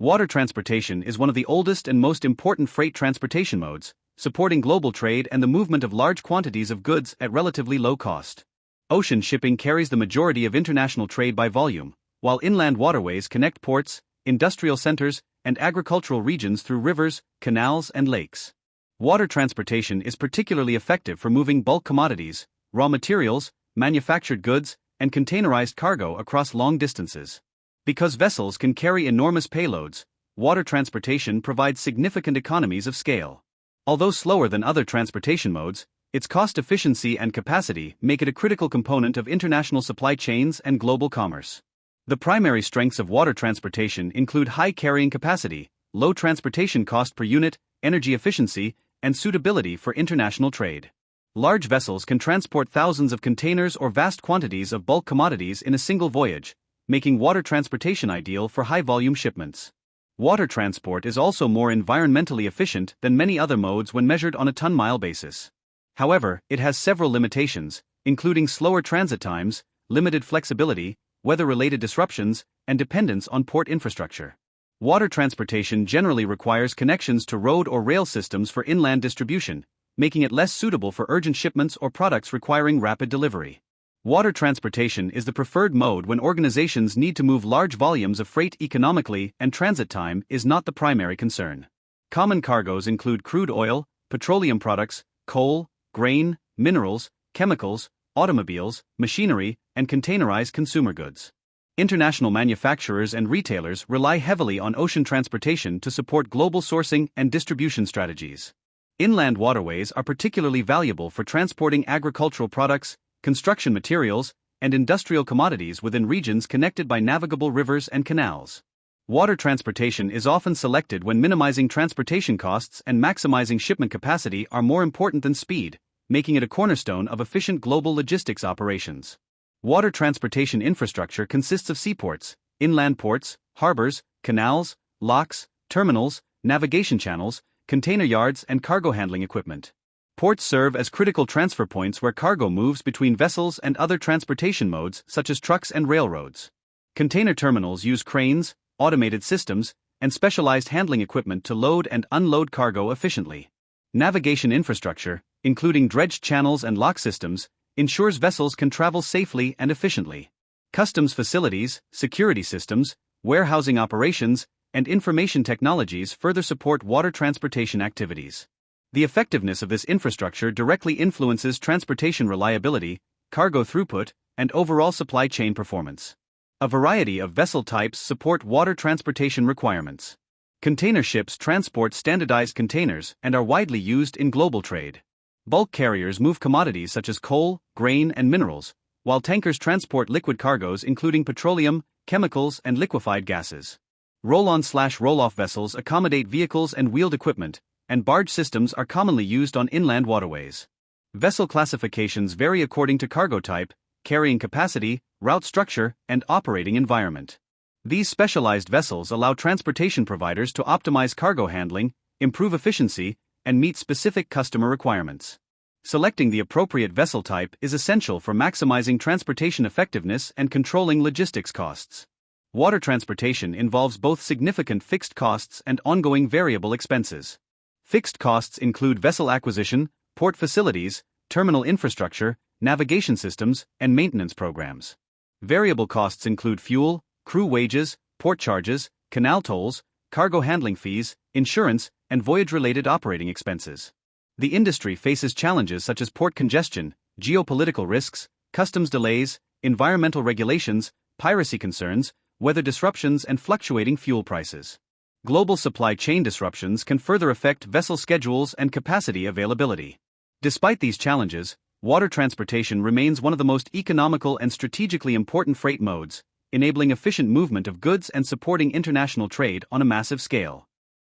Water transportation is one of the oldest and most important freight transportation modes, supporting global trade and the movement of large quantities of goods at relatively low cost. Ocean shipping carries the majority of international trade by volume, while inland waterways connect ports, industrial centers, and agricultural regions through rivers, canals, and lakes. Water transportation is particularly effective for moving bulk commodities, raw materials, manufactured goods, and containerized cargo across long distances. Because vessels can carry enormous payloads, water transportation provides significant economies of scale. Although slower than other transportation modes, its cost efficiency and capacity make it a critical component of international supply chains and global commerce. The primary strengths of water transportation include high carrying capacity, low transportation cost per unit, energy efficiency, and suitability for international trade. Large vessels can transport thousands of containers or vast quantities of bulk commodities in a single voyage, making water transportation ideal for high-volume shipments. Water transport is also more environmentally efficient than many other modes when measured on a ton-mile basis. However, it has several limitations, including slower transit times, limited flexibility, weather-related disruptions, and dependence on port infrastructure. Water transportation generally requires connections to road or rail systems for inland distribution, making it less suitable for urgent shipments or products requiring rapid delivery. Water transportation is the preferred mode when organizations need to move large volumes of freight economically and transit time is not the primary concern. Common cargoes include crude oil, petroleum products, coal, grain, minerals, chemicals, automobiles, machinery, and containerized consumer goods. International manufacturers and retailers rely heavily on ocean transportation to support global sourcing and distribution strategies. Inland waterways are particularly valuable for transporting agricultural products, construction materials, and industrial commodities within regions connected by navigable rivers and canals. Water transportation is often selected when minimizing transportation costs and maximizing shipment capacity are more important than speed, making it a cornerstone of efficient global logistics operations. Water transportation infrastructure consists of seaports, inland ports, harbors, canals, locks, terminals, navigation channels, container yards, and cargo handling equipment. Ports serve as critical transfer points where cargo moves between vessels and other transportation modes such as trucks and railroads. Container terminals use cranes, automated systems, and specialized handling equipment to load and unload cargo efficiently. Navigation infrastructure, including dredged channels and lock systems, ensures vessels can travel safely and efficiently. Customs facilities, security systems, warehousing operations, and information technologies further support water transportation activities. The effectiveness of this infrastructure directly influences transportation reliability, cargo throughput, and overall supply chain performance. A variety of vessel types support water transportation requirements. Container ships transport standardized containers and are widely used in global trade. Bulk carriers move commodities such as coal, grain, and minerals, while tankers transport liquid cargoes including petroleum, chemicals, and liquefied gases. Roll-on/roll-off vessels accommodate vehicles and wheeled equipment, and barge systems are commonly used on inland waterways. Vessel classifications vary according to cargo type, carrying capacity, route structure, and operating environment. These specialized vessels allow transportation providers to optimize cargo handling, improve efficiency, and meet specific customer requirements. Selecting the appropriate vessel type is essential for maximizing transportation effectiveness and controlling logistics costs. Water transportation involves both significant fixed costs and ongoing variable expenses. Fixed costs include vessel acquisition, port facilities, terminal infrastructure, navigation systems, and maintenance programs. Variable costs include fuel, crew wages, port charges, canal tolls, cargo handling fees, insurance, and voyage-related operating expenses. The industry faces challenges such as port congestion, geopolitical risks, customs delays, environmental regulations, piracy concerns, weather disruptions, and fluctuating fuel prices. Global supply chain disruptions can further affect vessel schedules and capacity availability. Despite these challenges, water transportation remains one of the most economical and strategically important freight modes, enabling efficient movement of goods and supporting international trade on a massive scale.